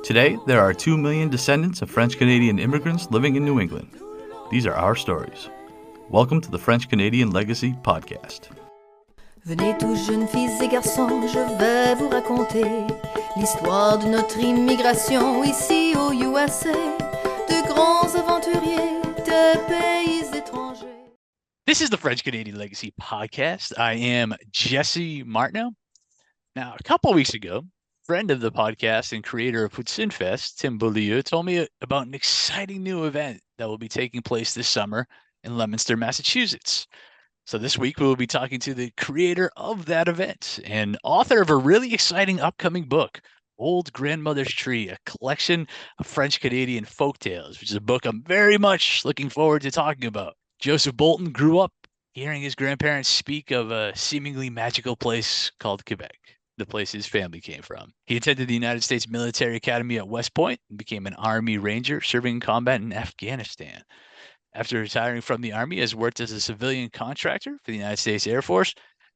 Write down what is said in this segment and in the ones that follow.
Today, there are 2 million descendants of French Canadian immigrants living in New England. These are our stories. Welcome to the French Canadian Legacy Podcast. Venez tous jeunes filles et garçons, je vais vous raconter l'histoire de notre immigration ici au USA, de grands aventuriers de pays étrangers. This is the French Canadian Legacy Podcast. I am Jesse Martineau. Now, a couple of weeks ago, friend of the podcast and creator of Poutine Fest, Tim Beaulieu, told me about an exciting new event that will be taking place this summer in Leominster, Massachusetts. So this week, we will be talking to the creator of that event and author of a really exciting upcoming book, Old Grandmother's Tree, a collection of French Canadian folk tales, which is a book I'm very much looking forward to talking about. Joseph Bolton grew up hearing his grandparents speak of a seemingly magical place called Quebec, the place his family came from. He attended the United States Military Academy at West Point and became an Army Ranger serving in combat in Afghanistan. After retiring from the Army, has worked as a civilian contractor for the United States Air Force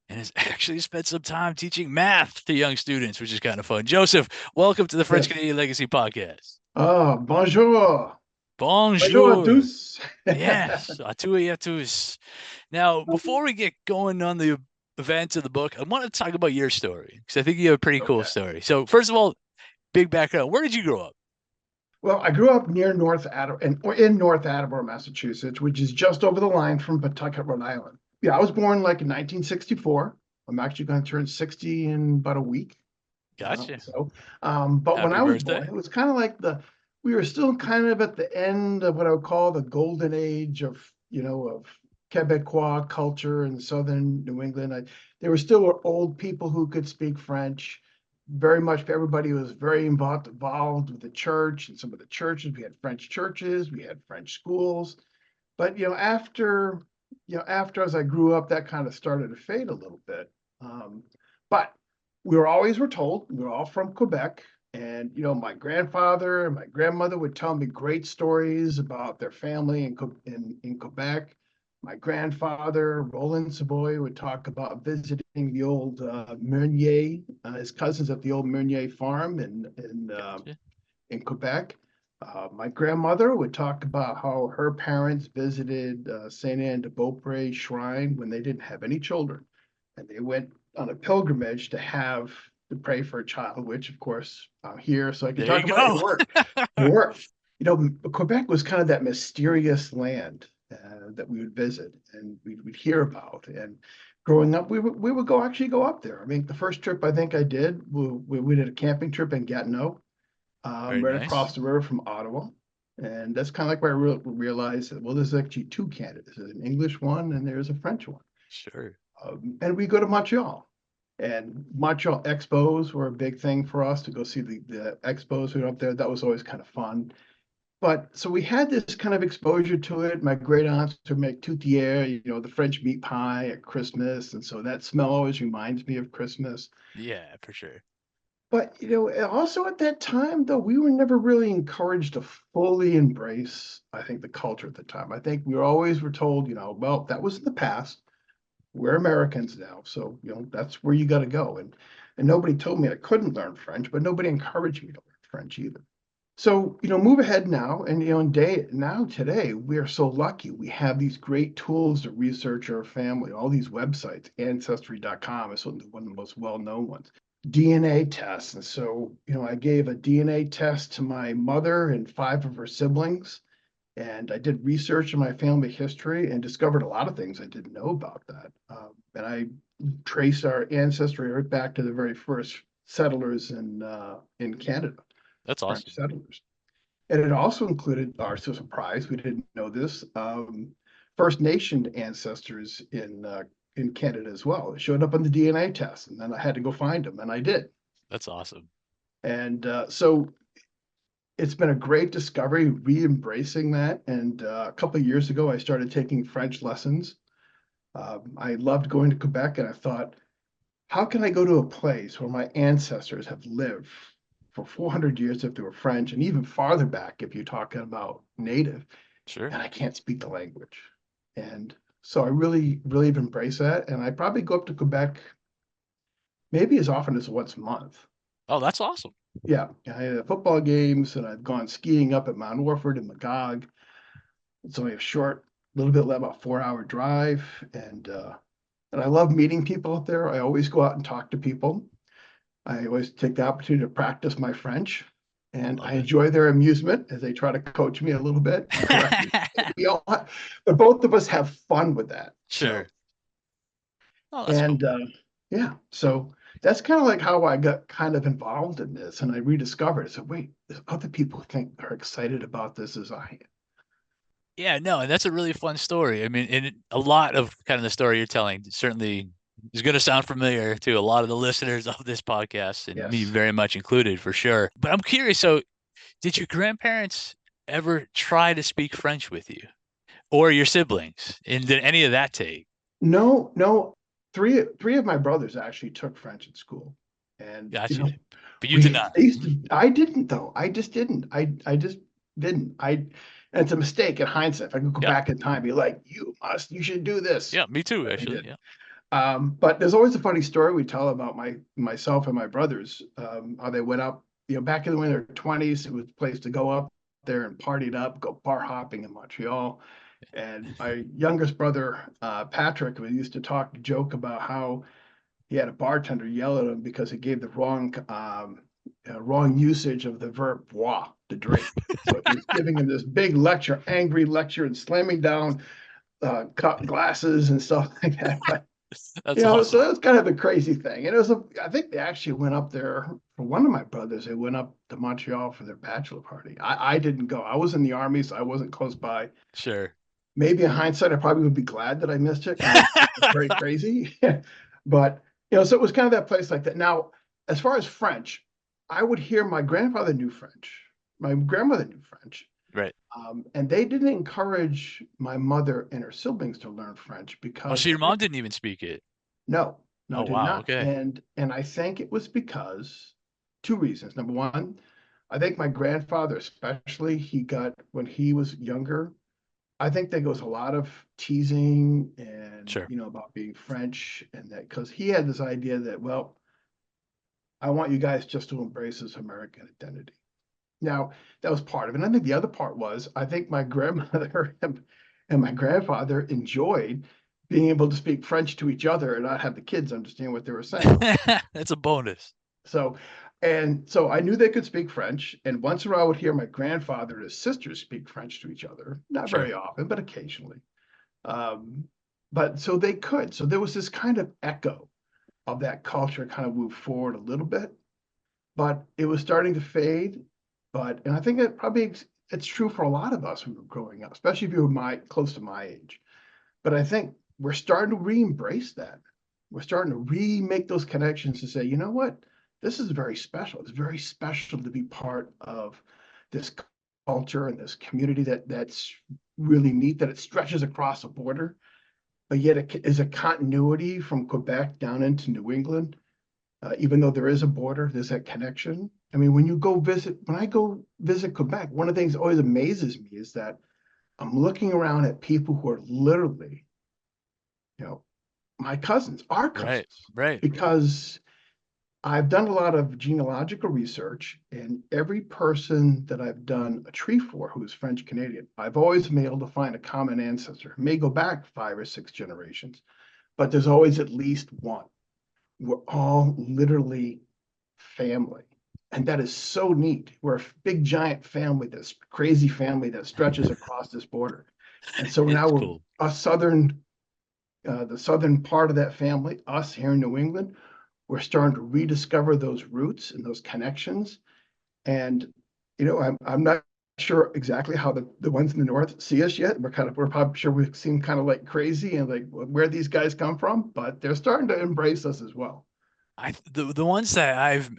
and has actually spent some time teaching math to young students, which is kind of fun. Joseph, welcome to the French Canadian Legacy Podcast. Bonjour. Bonjour. Bonjour à tous. Yes, à tous et à tous. Now, before we get going on the event of the book, I want to talk about your story because I think you have a pretty cool story. So, first of all, big background. Where did you grow up? Well, I grew up near in North Attleboro, Massachusetts, which is just over the line from Pawtucket, Rhode Island. Yeah, I was born in 1964. I'm actually going to turn 60 in about a week. Gotcha. But Happy when I was birthday. born, it was kind of like we were still kind of at the end of what I would call the golden age of Quebecois culture in southern New England. There were still old people who could speak French. Very much everybody was very involved with the church and some of the churches. We had French churches, we had French schools. But after as I grew up, that kind of started to fade a little bit. But we were told we were all from Quebec. And, my grandfather and my grandmother would tell me great stories about their family in Quebec. My grandfather, Roland Savoy, would talk about visiting the old Meunier, his cousins at the old Meunier farm in Quebec. My grandmother would talk about how her parents visited Saint Anne de Beaupré shrine when they didn't have any children. And they went on a pilgrimage to pray for a child, which of course I'm here, so I can talk about it work. Quebec was kind of that mysterious land that we would visit and we'd hear about. And growing up, we would go up there. I mean, the first trip I think I did, we did a camping trip in Gatineau, Nice. Across the river from Ottawa. And that's kind of like where I realized that, well, there's actually two Canadas. There's an English one and there's a French one. Sure. And we go to Montreal. And Montreal expos were a big thing for us to go see the expos who were up there. That was always kind of fun. But so we had this kind of exposure to it. My great aunts would make tourtière, the French meat pie at Christmas. And so that smell always reminds me of Christmas. Yeah, for sure. But, also at that time, though, we were never really encouraged to fully embrace, I think, the culture at the time. I think we were told, well, that was in the past. We're Americans now. So, that's where you got to go. And nobody told me I couldn't learn French, but nobody encouraged me to learn French either. So, move ahead now. And, today, we are so lucky. We have these great tools to research our family, all these websites. Ancestry.com is one of the most well-known ones. DNA tests. And so, I gave a DNA test to my mother and 5 of her siblings. And I did research in my family history and discovered a lot of things I didn't know about that. And I traced our ancestry right back to the very first settlers in Canada. That's awesome. French settlers. And it also included, our surprise, we didn't know this, First Nation ancestors in Canada as well. It showed up on the DNA test, and then I had to go find them, and I did. That's awesome. And so it's been a great discovery, re-embracing that. And a couple of years ago, I started taking French lessons. I loved going to Quebec, and I thought, how can I go to a place where my ancestors have lived for 400 years if they were French, and even farther back if you're talking about native, Sure. and I can't speak the language. And so I really, really embrace that. And I probably go up to Quebec maybe as often as once a month. Oh, that's awesome. Yeah, I had football games, and I've gone skiing up at Mount Orford and Magog. It's only a short, little bit about 4 hour drive, and I love meeting people up there. I always go out and talk to people. I always take the opportunity to practice my French, and I Love it. enjoy their amusement as they try to coach me a little bit and correct me. We all, but both of us have fun with that. Sure. Oh, that's cool. And yeah, so that's kind of like how I got kind of involved in this, and I rediscovered. I said, wait, there's other people who think are excited about this as I am. Yeah, no, and that's a really fun story. I mean, and a lot of kind of the story you're telling certainly is going to sound familiar to a lot of the listeners of this podcast, and me Yes. very much included for sure. But I'm curious, so did your grandparents ever try to speak French with you or your siblings? And did any of that take? No, no. Three of my brothers actually took French at school, and Gotcha. But you did we not. I used to. I didn't though. I just didn't. I just didn't. And it's a mistake in hindsight. If I could go Yeah. back in time, be like, you should do this. Yeah, me too, But I actually. didn't. Yeah. But there's always a funny story we tell about myself and my brothers, how they went up, back in their 20s. It was a place to go up there and partied up, go bar hopping in Montreal. And my youngest brother, Patrick, we used to joke about how he had a bartender yell at him because he gave the wrong usage of the verb boire, to drink. So he was giving him this big lecture, angry lecture, and slamming down cup glasses and stuff like that. But That's so awesome. that was kind of a crazy thing. And I think they actually went up there for one of my brothers. They went up to Montreal for their bachelor party. I didn't go. I was in the army, so I wasn't close by. Sure. Maybe in hindsight, I probably would be glad that I missed it because it's very crazy. But, so it was kind of that place like that. Now, as far as French, I would hear my grandfather knew French. My grandmother knew French. Right. And they didn't encourage my mother and her siblings to learn French Oh, because so your mom didn't even speak it. no, no, Oh, did wow. not. Okay. And I think it was because two reasons. Number one, I think my grandfather, especially, he got when he was younger. I think there was a lot of teasing and Sure. about being French and that because he had this idea that, well, I want you guys just to embrace this American identity. Now, that was part of it. And I think the other part was I think my grandmother and my grandfather enjoyed being able to speak French to each other and not have the kids understand what they were saying. That's a bonus. So, and so I knew they could speak French. And once in a while, I would hear my grandfather and his sisters speak French to each other. Not Sure. very often, but occasionally. Um, but so they could. So there was this kind of echo of that culture kind of moved forward a little bit, but it was starting to fade. And I think it probably it's true for a lot of us who were growing up, especially if you were close to my age. But I think we're starting to re-embrace that. We're starting to remake those connections to say, you know what? This is very special. It's very special to be part of this culture and this community that's really neat, that it stretches across a border, but yet it is a continuity from Quebec down into New England. Even though there is a border, there's that connection. I mean, when I go visit Quebec, one of the things that always amazes me is that I'm looking around at people who are literally, my cousins, our Right. cousins, Right. because I've done a lot of genealogical research, and every person that I've done a tree for who is French Canadian, I've always been able to find a common ancestor. It may go back 5 or 6 generations, but there's always at least one. We're all literally family. And that is so neat. We're a big, giant family, this crazy family that stretches across this border. And so It now is we're cool. the southern part of that family, us here in New England, we're starting to rediscover those roots and those connections. And, I'm not sure exactly how the ones in the north see us yet. We're probably sure we seem kind of like crazy and like where these guys come from, but they're starting to embrace us as well. The ones that I've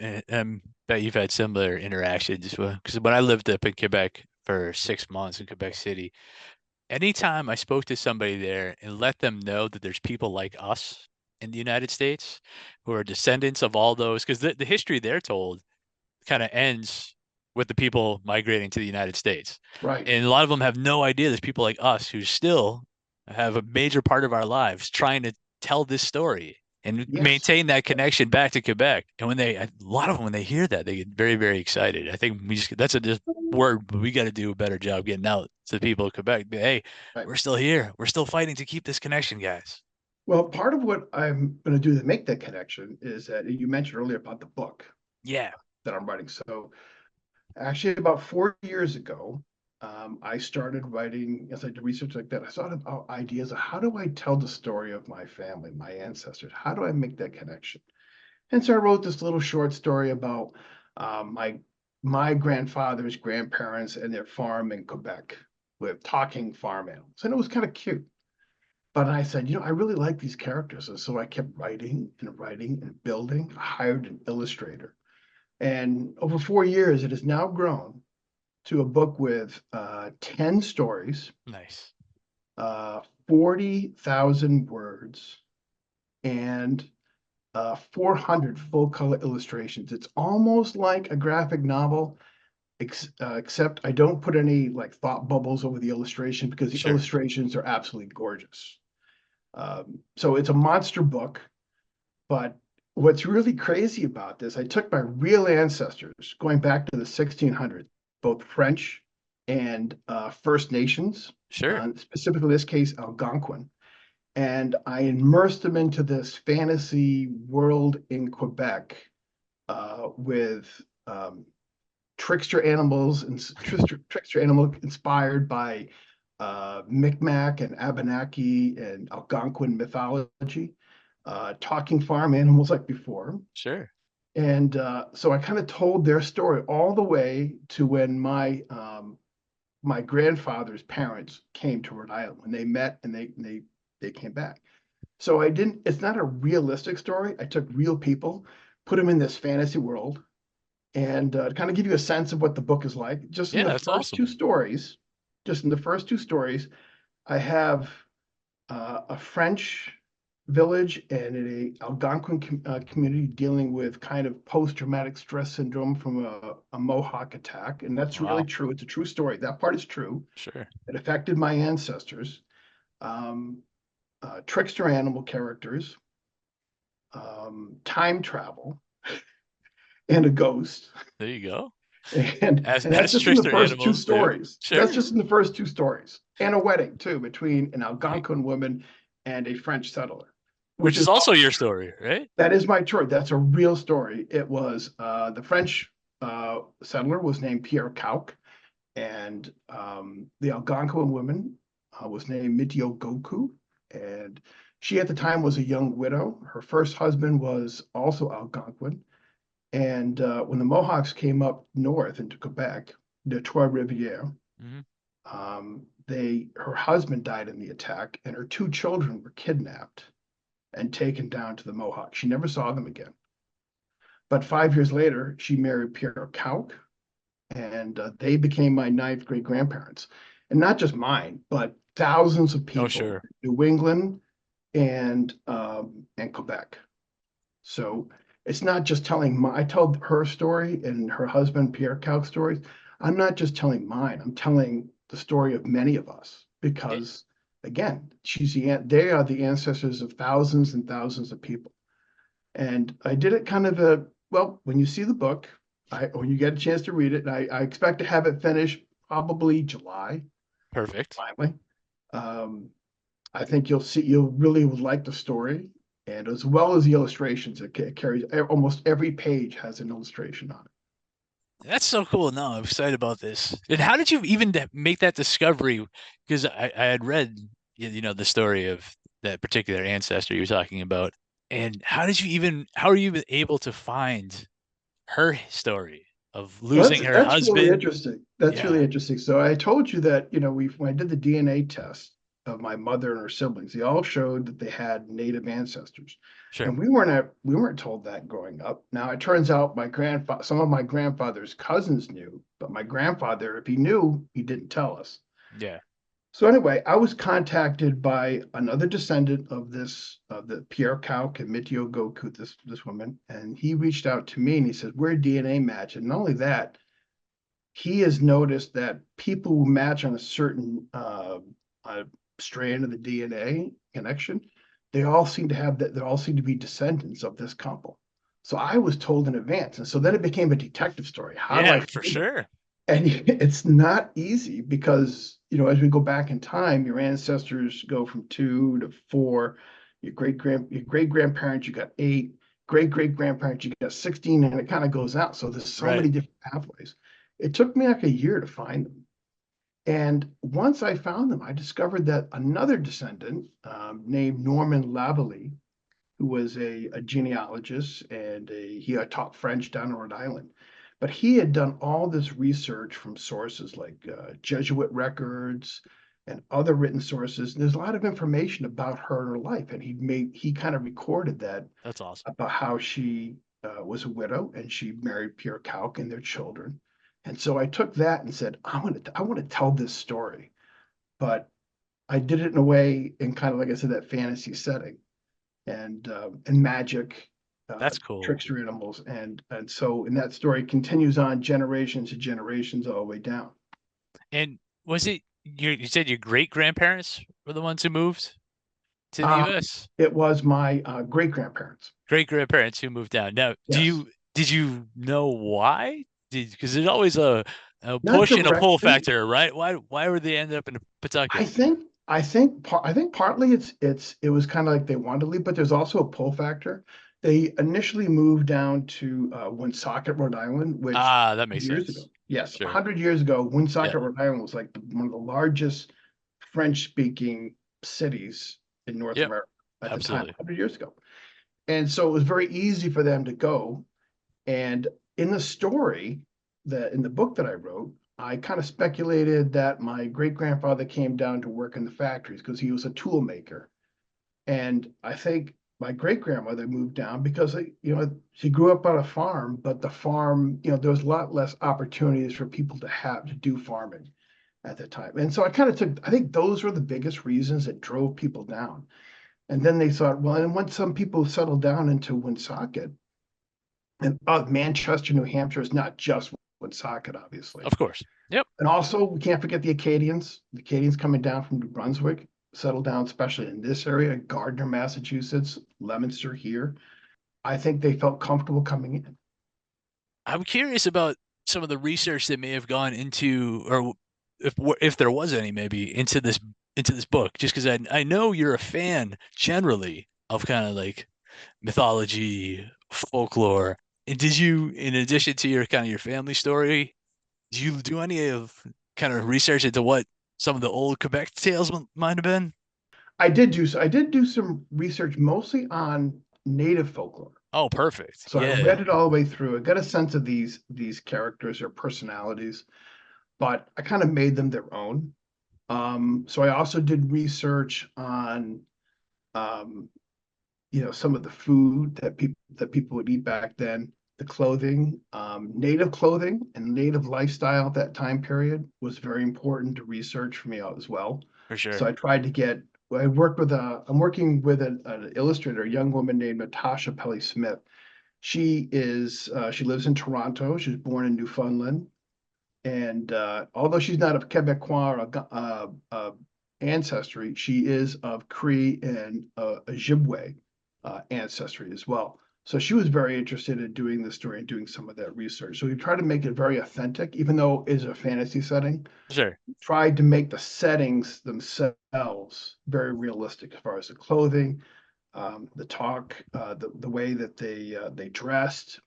bet you've had similar interactions because when I lived up in Quebec for 6 months in Quebec City, anytime I spoke to somebody there and let them know that there's people like us in the United States who are descendants of all those, because the history they're told kind of ends with the people migrating to the United States. Right. And a lot of them have no idea there's people like us who still have a major part of our lives trying to tell this story. and Yes. maintain that connection back to Quebec. And a lot of them, when they hear that, they get very, very excited. I think that's just word, but we got to do a better job getting out to the people of Quebec. Hey, Right. we're still here. We're still fighting to keep this connection, guys. Well, part of what I'm going to do to make that connection is that you mentioned earlier about the book Yeah. that I'm writing. So actually, about 4 years ago, I started writing, as I did research like that, I thought about ideas of how do I tell the story of my family, my ancestors? How do I make that connection? And so I wrote this little short story about my grandfather's grandparents and their farm in Quebec with talking farm animals. And it was kind of cute. But I said, I really like these characters. And so I kept writing and building. I hired an illustrator. And over 4 years, it has now grown to a book with 10 stories, Nice. 40,000 words, and 400 full color illustrations. It's almost like a graphic novel, except I don't put any like thought bubbles over the illustration because the illustrations are absolutely gorgeous. So it's a monster book, but what's really crazy about this, I took my real ancestors going back to the 1600s, both French and First Nations, specifically in this case, Algonquin, and I immersed them into this fantasy world in Quebec with trickster animals and trickster animal inspired by Micmac and Abenaki and Algonquin mythology, talking farm animals like before. Sure. And so I kind of told their story all the way to when my grandfather's parents came to Rhode Island, when they met and they came back. So it's not a realistic story. I took real people, put them in this fantasy world, and to kind of give you a sense of what the book is like. Just in the first two stories, I have a French village and an Algonquin community dealing with kind of post-traumatic stress syndrome from a Mohawk attack. And that's really true. It's a true story. That part is true. Sure. It affected my ancestors. Trickster animal characters, time travel, and a ghost. There you go. And that's just in the first two stories. Sure. That's just in the first two stories. And a wedding, too, between an Algonquin woman and a French settler. Which is also your story, right? That is my story. That's a real story. It was the French settler was named Pierre Cauque, and the Algonquin woman was named Mitio Goku. And she at the time was a young widow. Her first husband was also Algonquin. And when the Mohawks came up north into Quebec, the Trois-Rivières, her husband died in the attack, and her two children were kidnapped and taken down to the Mohawks. She never saw them again. But 5 years later, she married Pierre Cauque, and they became my ninth great grandparents. And not just mine, but thousands of people in New England and Quebec. So it's not just I tell her story and her husband Pierre Cauque's stories. I'm not just telling mine. I'm telling the story of many of us because, again, they are the ancestors of thousands and thousands of people. And I did it kind of when you see the book, when you get a chance to read it, I expect to have it finished probably July. Perfect. Finally. I think you'll really would like the story, and as well as the illustrations, it carries almost every page has an illustration on it. That's so cool. No, I'm excited about this. And how did you even make that discovery? Because I had read, the story of that particular ancestor you were talking about. And how are you even to find her story of losing her husband? That's really interesting. Really interesting. So I told you that, when I did the DNA test of my mother and her siblings, they all showed that they had Native ancestors. Sure. And we weren't told that growing up. Now it turns out some of my grandfather's cousins knew, but my grandfather, if he knew, he didn't tell us. Yeah. So anyway, I was contacted by another descendant of the Pierre Cauque and Mitio Goku, this woman, and he reached out to me and he said, we're a DNA match. And not only that, he has noticed that people who match on a certain strand of the DNA connection they all seem to have that. They all seem to be descendants of this couple. So I was told in advance, and so then it became a detective story. How do I Yeah, for find them? sure. And it's not easy because, as we go back in time, your ancestors go from 2 to 4. Your great grandparents, you got 8. Great great grandparents, you got 16, and it kind of goes out. So there's so Right. many different pathways. It took me like a year to find them. And once I found them, I discovered that another descendant named Norman Lavallee, who was a genealogist, and he had taught French down in Rhode Island. But he had done all this research from sources like Jesuit records and other written sources. And there's a lot of information about her and her life, and he kind of recorded that That's awesome. about how she was a widow and she married Pierre Cauch and their children. And so I took that and said, I want to tell this story, but I did it in a way, in kind of like I said, that fantasy setting and magic, That's cool. trickster animals, and so and that story continues on generations to generations all the way down. And was it you said your great grandparents were the ones who moved to the Uh, US? it was my great grandparents. Great grandparents who moved down. Now, Yes, did you know why? Because there's always a not push and a pull directly. factor, right? Why would they end up in I Pawtucket? think I think partly it was kind of like they wanted to leave, but there's also a pull factor. They initially moved down to Woonsocket, Rhode Island, which Ah, that makes years ago, sense. yes, Sure. 100 years ago, Yeah. Woonsocket, Rhode Island was like one of the largest French-speaking cities in North Yep. America at the time, Absolutely. 100 years ago. And so it was very easy for them to go. And in the story, that in the book that I wrote, I kind of speculated that my great grandfather came down to work in the factories because he was a tool maker. And I think my great grandmother moved down because she grew up on a farm, but the farm, there was a lot less opportunities for people to do farming at the time. And so I think those were the biggest reasons that drove people down. And then they thought, well, and once some people settled down into Woonsocket, and Manchester, New Hampshire is not just Woonsocket, obviously. Of course. Yep. And also, we can't forget the Acadians. The Acadians coming down from New Brunswick settled down, especially in this area, Gardner, Massachusetts, Leominster here. I think they felt comfortable coming in. I'm curious about some of the research that may have gone into, or if there was any, maybe into this book, just because I know you're a fan generally of kind of like mythology, folklore. And did you, in addition to your kind of your family story, did you do any of kind of research into what some of the old Quebec tales might have been? I did do some research mostly on native folklore. Oh, perfect. So I Yeah, read it all the way through. I got a sense of these characters or personalities, but I kind of made them their own. So I also did research on um, some of the food that people would eat back then, the clothing, native clothing and native lifestyle at that time period was very important to research for me as well. for So sure. I tried to get. I'm working with an illustrator, a young woman named Natasha Pelly Smith. She lives in Toronto. She was born in Newfoundland, and although she's not of Quebecois or ancestry, she is of Cree and Ojibwe ancestry as well. So she was very interested in doing the story and doing some of that research. So we tried to make it very authentic, even though it is a fantasy setting. Sure. Tried to make the settings themselves very realistic as far as the clothing, the talk, the way that they dressed.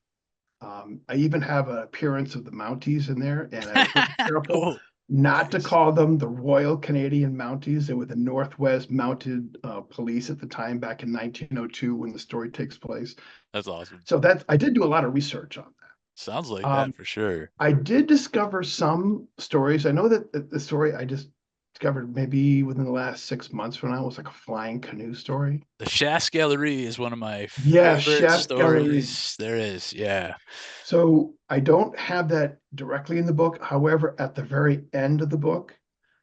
I even have an appearance of the Mounties in there, and I was very careful Cool. not to call them the Royal Canadian Mounties. They were the Northwest Mounted Police at the time, back in 1902, when the story takes place. That's awesome. So I did do a lot of research on Sounds like that. that for sure. I did discover some stories. I know that the story I just discovered maybe within the last 6 months from now was like a flying canoe story. The Chasse Gallery is one of my Yes, favorite Chef Gallery. stories there is. Yeah, So I don't have that directly in the book. However, at the very end of the book,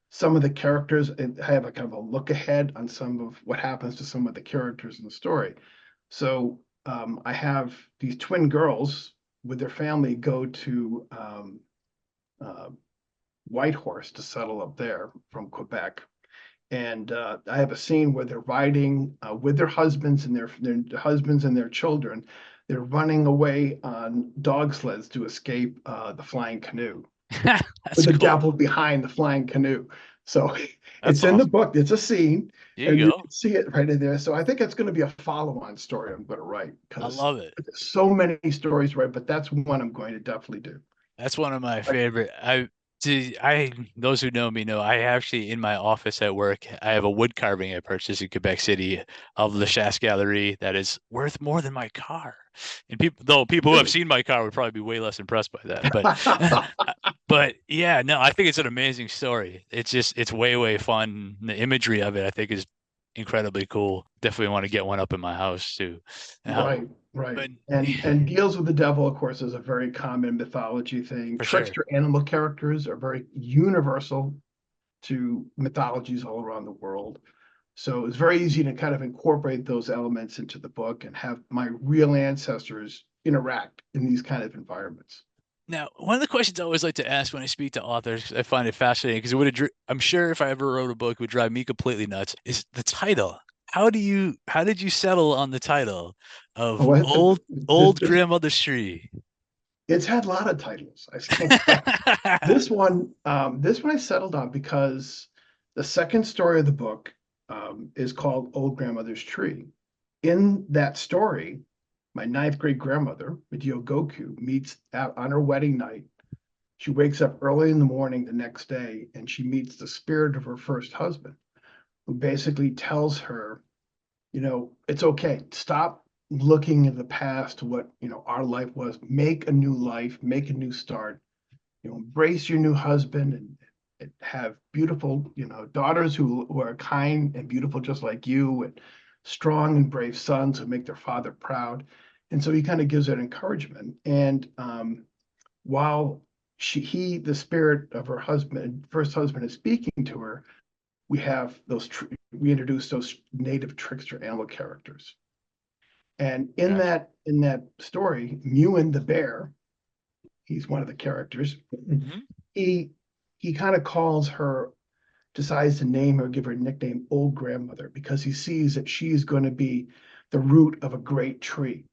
some of the characters have a kind of a look ahead on some of what happens to some of the characters in the story. So I have these twin girls with their family go to uh, Whitehorse to settle up there from Quebec. And I have a scene where they're riding with their husbands and their husbands and their children. They're running away on dog sleds to escape the flying canoe, That's with the cool. devil behind the flying canoe. So That's it's in the awesome. book. It's a scene, There you and you go. can see it right in there. So I think it's going to be a follow-on story I'm going to write, I because love it. there's so many stories to write, but that's one I'm going to definitely do. That's one of my Like, favorite. Those who know me know I actually in my office at work, I have a wood carving I purchased in Quebec City of the Chasse Gallery that is worth more than my car. And people who have really? seen my car would probably be way less impressed by that. But yeah, no, I think it's an amazing story. It's way, way fun. The imagery of it, I think, is incredibly cool. Definitely want to get one up in my house too. Right, right. But And deals with the devil, of course, is a very common mythology thing. for sure. Trickster animal characters are very universal to mythologies all around the world. So it's very easy to kind of incorporate those elements into the book and have my real ancestors interact in these kind of environments. Now, one of the questions I always like to ask when I speak to authors, 'cause I find it fascinating because I'm sure if I ever wrote a book, it would drive me completely nuts, is the title. How did you settle on the title of Oh, Old Grandmother's Tree? it's had a lot of titles. I think this one I settled on because the second story of the book is called Old Grandmother's Tree. In that story, my ninth grade grandmother, Midyo Goku, meets out on her wedding night. She wakes up early in the morning the next day and she meets the spirit of her first husband, who basically tells her, it's okay. Stop looking in the past to what, our life was. Make a new life, make a new start, embrace your new husband and have beautiful, daughters who are kind and beautiful, just like you, and strong and brave sons who make their father proud. And so he kind of gives that encouragement. And while the spirit of her husband, first husband, is speaking to her, we introduce those native trickster animal characters. And in Gotcha. that story, Mewan the bear, he's one of the characters. Mhm. He kind of decides to name her, give her a nickname, Old Grandmother, because he sees that she's going to be the root of a great tree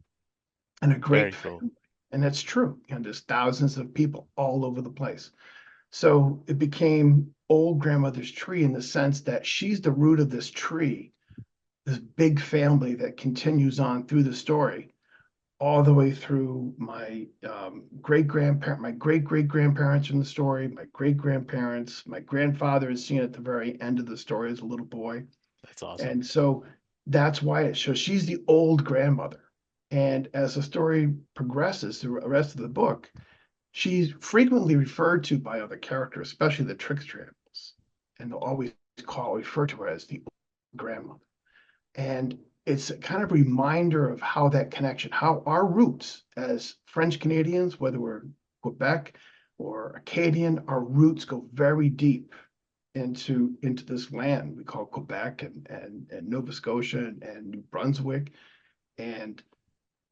and a great Very cool. family. And that's true. There's thousands of people all over the place. So it became Old Grandmother's Tree in the sense that she's the root of this tree, this big family that continues on through the story, all the way through my great great grandparents in the story, my great grandparents, my grandfather is seen at the very end of the story as a little boy. That's awesome. And so that's why it shows she's the old grandmother. And as the story progresses through the rest of the book, she's frequently referred to by other characters, especially the trickster animals. And they'll always refer to her as the old grandmother. And it's a kind of reminder of how that connection, how our roots as French Canadians, whether we're Quebec or Acadian, our roots go very deep into this land we call Quebec and Nova Scotia and New Brunswick. And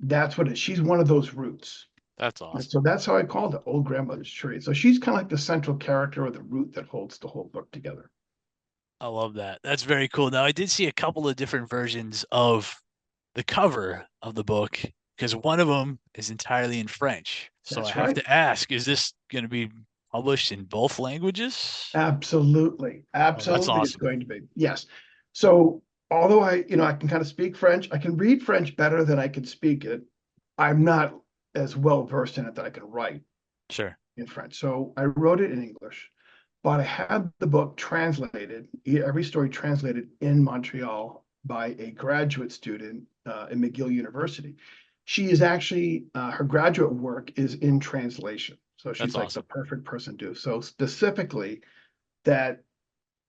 that's what it is. She's one of those roots. That's And awesome. so that's how I called it Old Grandmother's Tree. So she's kind of like the central character or the root that holds the whole book together. I love that. That's very cool. Now, I did see a couple of different versions of the cover of the book because one of them is entirely in French. So I That's have right. to ask, is this going to be published in both languages? Absolutely. Oh, that's Absolutely, it's awesome. going to be. Yes. So although I can kind of speak French, I can read French better than I can speak it. I'm not as well versed in it that I can write Sure. in French. So I wrote it in English, but I had the book translated, every story translated in Montreal by a graduate student in McGill University. She is actually, her graduate work is in translation. So That's she's like the awesome. perfect person to do. So specifically, that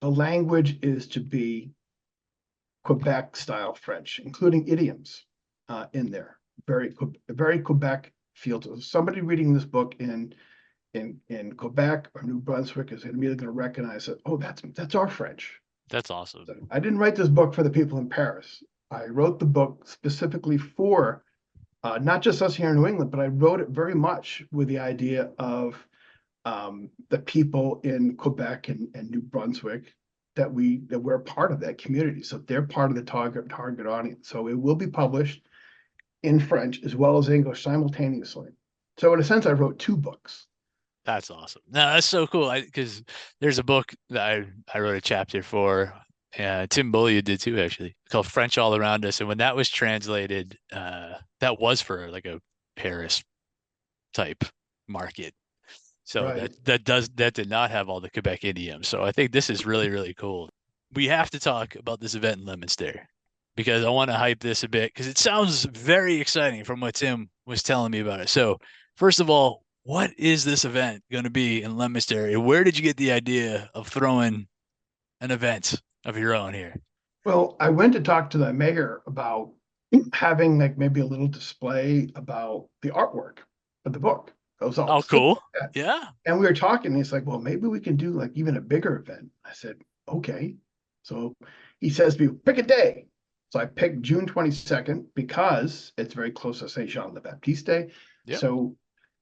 the language is to be Quebec style French, including idioms in there. Very Quebec feel to it. Somebody reading this book in Quebec or New Brunswick is immediately going to recognize that, oh, that's our French. That's awesome. So I didn't write this book for the people in Paris. I wrote the book specifically for not just us here in New England, but I wrote it very much with the idea of the people in Quebec and New Brunswick that we're part of that community. So they're part of the target audience. So it will be published in French as well as English simultaneously. So in a sense, I wrote 2 books. That's awesome. No, that's so cool. Because there's a book that I wrote a chapter for. Tim Beaulieu did too, actually, called French All Around Us. And when that was translated, that was for like a Paris type market. So Right. that did not have all the Quebec idioms. So I think this is really, really cool. We have to talk about this event in Leominster because I want to hype this a bit because it sounds very exciting from what Tim was telling me about it. So first of all, what is this event going to be in Leominster? And where did you get the idea of throwing an event of your own here? Well, I went to talk to the mayor about having like maybe a little display about the artwork of the book. Those all Oh, cool. Yeah. And we were talking, he's like, well, maybe we can do like even a bigger event. I said, okay. So he says to me, pick a day. So I picked June 22nd because it's very close to Saint Jean the Baptiste Day. Yep. So,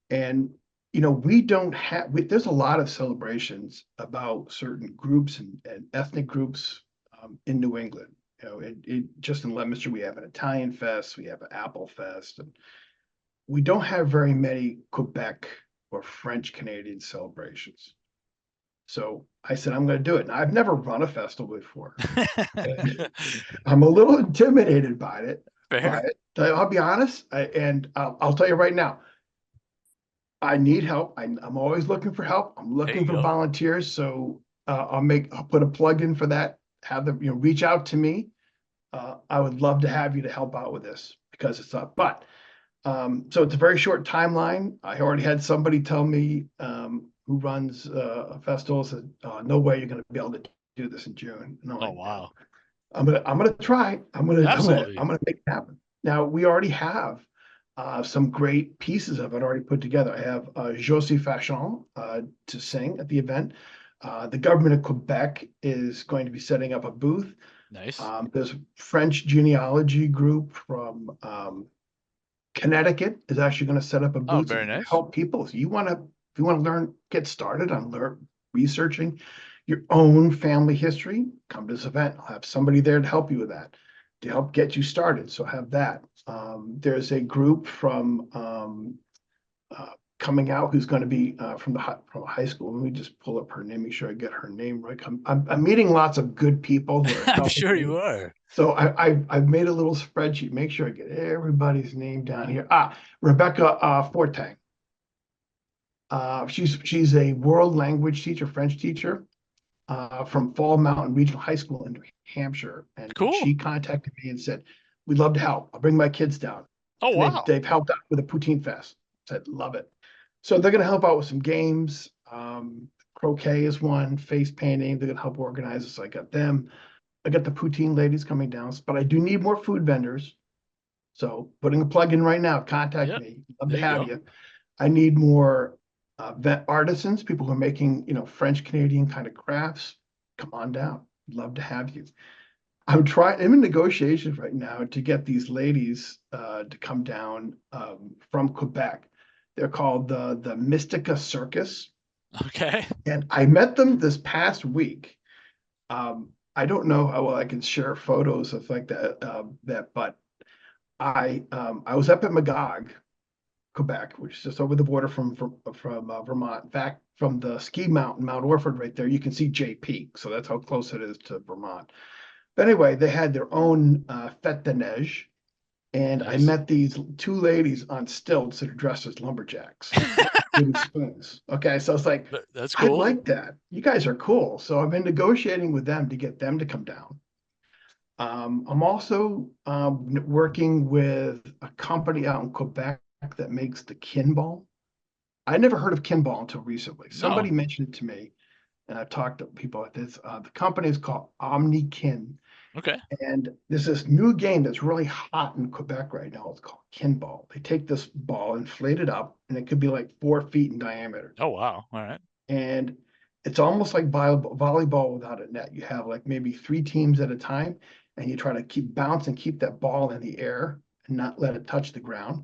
and we don't have, there's a lot of celebrations about certain groups and ethnic groups in New England. Just in Leominster, we have an Italian fest, we have an Apple Fest, and we don't have very many Quebec or French Canadian celebrations. So I said, I'm going to do it. And I've never run a festival before. I'm a little intimidated by it. Fair. But I'll be honest, I'll tell you right now, I need help. I'm always looking for help. I'm looking for volunteers. So I'll put a plug in for that. Have them, reach out to me. I would love to have you to help out with this because it's up. But so it's a very short timeline. I already had somebody tell me who runs a festival said, no way you're going to be able to do this in June. And I'm like, wow. I'm gonna try. I'm gonna make it happen. Now we already have some great pieces of it already put together. I have Joseph Bolton to sing at the event. The government of Quebec is going to be setting up a booth. Nice. There's a French genealogy group from Connecticut is actually going to set up a booth to help people. So if you want to learn, get started on researching your own family history, come to this event. I'll have somebody there to help you with that, to help get you started. So have that. There's a group from coming out who's going to be from a high school. Let me just pull up her name, make sure I get her name right. I'm meeting lots of good people. I'm sure you are. So I've made a little spreadsheet. Make sure I get everybody's name down here. Rebecca Fortang. She's a world language teacher, French teacher, from Fall Mountain Regional High School in New Hampshire. And she contacted me and said, we'd love to help. I'll bring my kids down. Oh, wow. They've helped out with a poutine fest. I said, love it. So they're going to help out with some games. Croquet is one, face painting. They're going to help organize it. So I got them. I got the poutine ladies coming down, but I do need more food vendors. So putting a plug in right now, contact me. Love to have you. I need more artisans, people who are making, French Canadian kind of crafts. Come on down. Love to have you. I'm in negotiations right now to get these ladies to come down from Quebec. They're called the Mystica Circus. Okay. And I met them this past week. I don't know how well I can share photos of like that, but I was up at Magog, Quebec, which is just over the border from Vermont. In fact, from the ski mountain, Mount Orford, right there, you can see Jay Peak. So that's how close it is to Vermont. But anyway, they had their own fête de neige, and I met these 2 ladies on stilts that are dressed as lumberjacks, giving spoons. Okay, so it's like, that's cool. I like that. You guys are cool. So I've been negotiating with them to get them to come down. I'm also working with a company out in Quebec that makes the kin ball. I never heard of kin ball until recently. Somebody mentioned it to me, and I've talked to people at this. The company is called Omnikin. Okay. And there's this new game that's really hot in Quebec right now. It's called kin ball. They take this ball, inflate it up, and it could be like 4 feet in diameter. Oh, wow. All right. And it's almost like volleyball without a net. You have like maybe 3 teams at a time, and you try to keep that ball in the air and not let it touch the ground.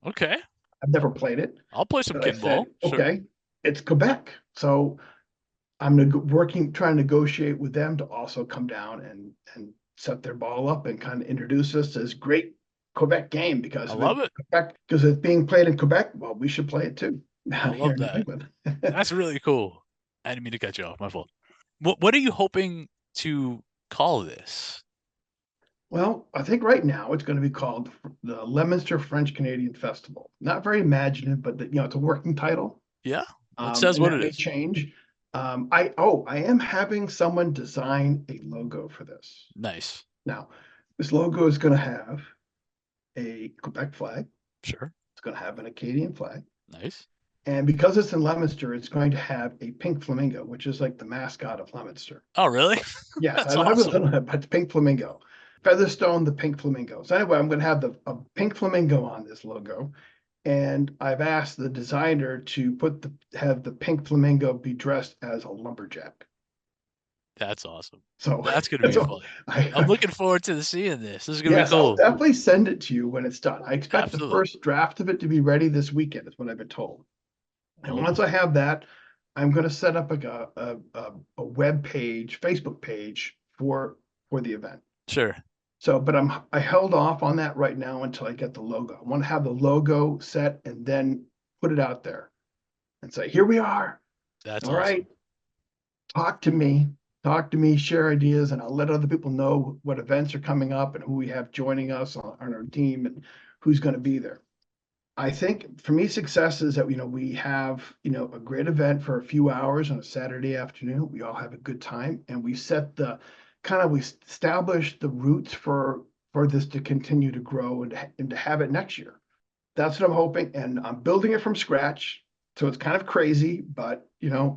Okay. I've never played it. I'll play some kin ball. Okay. It's Quebec. So working, trying to negotiate with them to also come down and set their ball up and kind of introduce us to this great Quebec game because I love it. Quebec, because it's being played in Quebec. Well, we should play it too I down here love in New that. England. That's really cool. I didn't mean to cut you off. My fault. What are you hoping to call this? Well, I think right now it's going to be called the Leominster French Canadian Festival. Not very imaginative, but it's a working title. Yeah, it says And what that it may is. change. I am having someone design a logo for this. Nice. Now, this logo is going to have a Quebec flag. Sure. It's going to have an Acadian flag. Nice. And because it's in Leominster, it's going to have a pink flamingo, which is like the mascot of Leominster. Oh, really? Yes, That's I love awesome. it, but pink flamingo. Featherstone, the pink flamingo. So anyway, I'm going to have a pink flamingo on this logo. And I've asked the designer to have the pink flamingo be dressed as a lumberjack. That's awesome. So That's going to be so fun. I'm looking forward to seeing this. This is going to yes, be I'll cool. definitely send it to you when it's done. I expect the Absolutely. first draft of it to be ready this weekend, is what I've been told. And Oh, once I have that, I'm going to set up a web page, Facebook page for the event. sure. So, but I held off on that right now until I get the logo. I want to have the logo set and then put it out there and say, here we are. That's All awesome. right. Talk to me, share ideas, and I'll let other people know what events are coming up and who we have joining us on our team and who's going to be there. I think for me, success is that, we have, a great event for a few hours on a Saturday afternoon. We all have a good time and we establish the roots for this to continue to grow and to have it next year. That's what I'm hoping. And I'm building it from scratch. So it's kind of crazy, but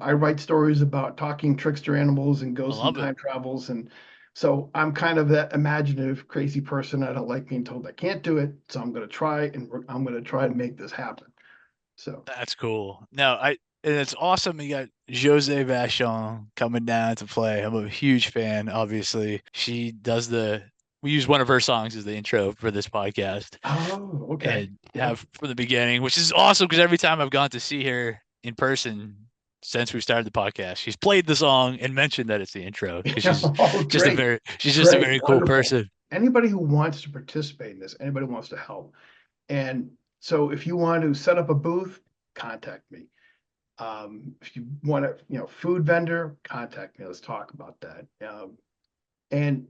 I write stories about talking trickster animals and I ghosts and love it. time travels. And so I'm kind of that imaginative, crazy person. I don't like being told I can't do it. So I'm going to try I'm going to try to make this happen. So That's cool. No, and it's awesome. You got José Vachon coming down to play. I'm a huge fan, obviously. We use one of her songs as the intro for this podcast. oh, okay. And Yeah. have from the beginning, which is awesome because every time I've gone to see her in person since we started the podcast, she's played the song and mentioned that it's the intro because she's Oh, just a great. very cool Wonderful. person. Anybody who wants to participate in this, anybody who wants to help. And so if you want to set up a booth, contact me. If you want to, food vendor, contact me. Let's talk about that. And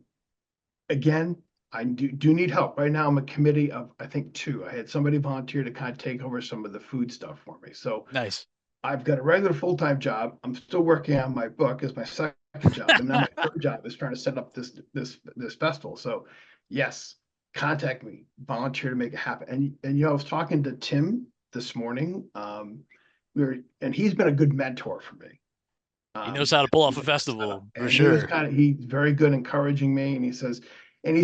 again, I do need help. Right now, I'm a committee of, I think, 2. I had somebody volunteer to kind of take over some of the food stuff for me. So Nice. I've got a regular full-time job. I'm still working on my book as my second job. And now my third job is trying to set up this festival. So yes, contact me, volunteer to make it happen. And I was talking to Tim this morning. And he's been a good mentor for me. He knows how to pull off a festival for and sure. He's very good encouraging me. And he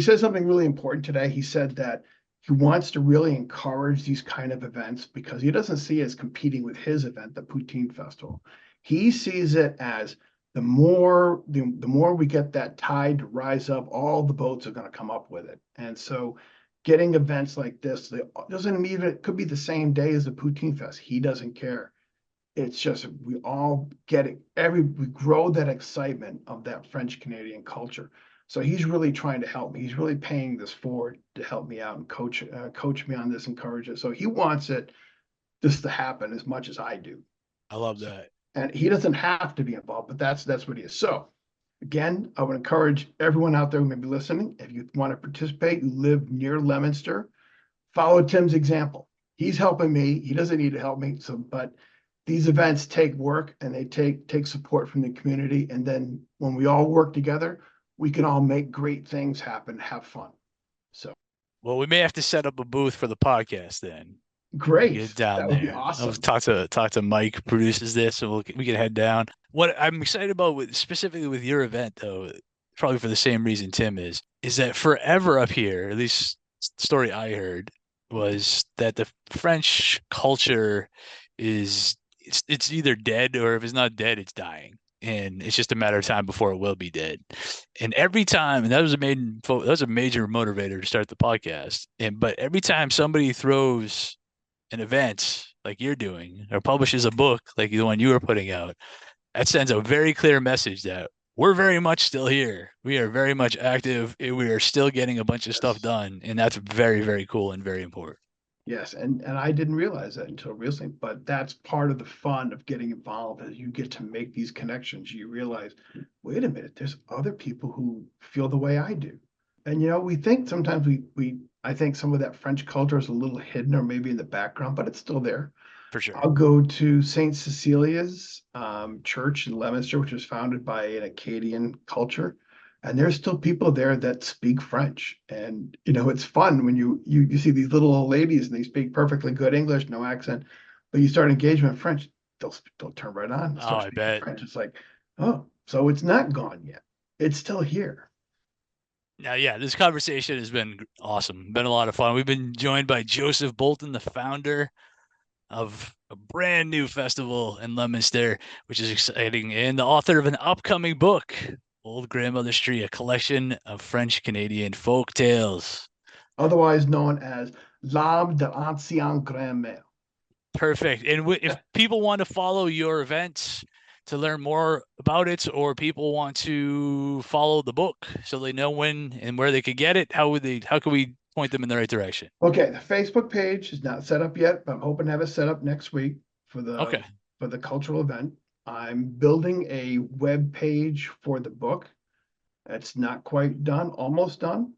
said something really important today. He said that he wants to really encourage these kind of events because he doesn't see it as competing with his event, the Poutine Festival. He sees it as the more we get that tide to rise up, all the boats are going to come up with it. And so getting events like this, it could be the same day as the Poutine Fest. He doesn't care. It's just we all get it. We grow that excitement of that French Canadian culture. So he's really trying to help me. He's really paying this forward to help me out and coach me on this, encourage it. So he wants this to happen as much as I do. I love that. And he doesn't have to be involved, but that's what he is. So again, I would encourage everyone out there who may be listening, if you want to participate, you live near Leominster, follow Tim's example. He's helping me. He doesn't need to help me. But these events take work and they take support from the community. And then when we all work together, we can all make great things happen, have fun. So, well, we may have to set up a booth for the podcast then. Great. Get down that there. Would be awesome. I'll talk to Mike, who produces this, and we can head down. What I'm excited about specifically with your event, though, probably for the same reason Tim is that forever up here, at least story I heard, was that the French culture it's either dead, or if it's not dead, it's dying. And it's just a matter of time before it will be dead. And every time, and that was a major motivator to start the podcast. But every time somebody throws an event like you're doing or publishes a book like the one you were putting out, that sends a very clear message that we're very much still here. We are very much active. We are still getting a bunch of stuff done. And that's very, very cool and very important. Yes, and I didn't realize that until recently, but that's part of the fun of getting involved as you get to make these connections. You realize, wait a minute, there's other people who feel the way I do. And we think sometimes I think some of that French culture is a little hidden or maybe in the background, but it's still there. For sure. I'll go to St. Cecilia's church in Leominster, which was founded by an Acadian culture. And there's still people there that speak French. And, it's fun when you see these little old ladies and they speak perfectly good English, no accent, but you start engagement in French, they'll turn right on and start speaking bet. French. It's like, oh, so it's not gone yet. It's still here. Now, yeah, this conversation has been awesome. Been a lot of fun. We've been joined by Joseph Bolton, the founder of a brand new festival in Leominster, which is exciting, and the author of an upcoming book, Old Grandmother Street, a collection of French Canadian folk tales. Otherwise known as L'âme de l'ancienne grand-mère. Perfect. And if people want to follow your events to learn more about it, or people want to follow the book so they know when and where they could get it, how can we point them in the right direction? Okay, the Facebook page is not set up yet, but I'm hoping to have it set up next week for the cultural event. I'm building a web page for the book. It's not quite done, almost done,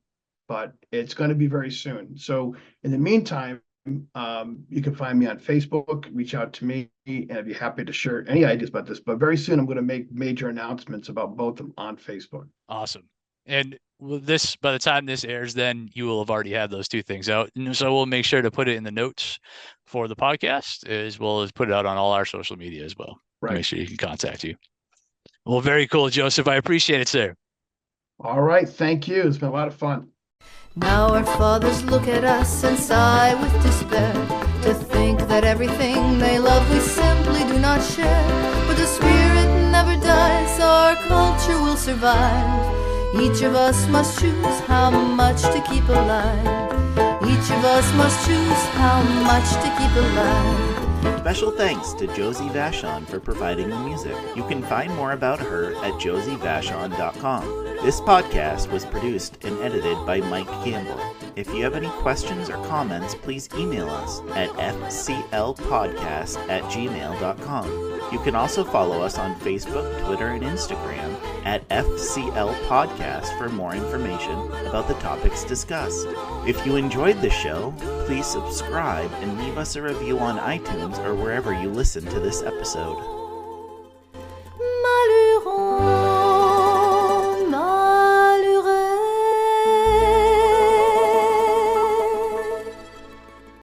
but it's going to be very soon. So in the meantime, you can find me on Facebook, reach out to me, and I'd be happy to share any ideas about this. But very soon, I'm going to make major announcements about both of them on Facebook. Awesome. And by the time this airs, then you will have already had those two things out. And so we'll make sure to put it in the notes for the podcast, as well as put it out on all our social media as well. Right. Make sure you can contact you. Well, very cool, Joseph. I appreciate it, sir. All right. Thank you. It's been a lot of fun. Now our fathers look at us and sigh with despair, to think that everything they love we simply do not share. But the spirit never dies, our culture will survive. Each of us must choose how much to keep alive. Each of us must choose how much to keep alive. Special thanks to Josie Vachon for providing the music. You can find more about her at josievachon.com. This podcast was produced and edited by Mike Campbell. If you have any questions or comments, please email us at fclpodcast@gmail.com. You can also follow us on Facebook, Twitter, and Instagram at FCL Podcast for more information about the topics discussed. If you enjoyed the show, please subscribe and leave us a review on iTunes or wherever you listen to this episode.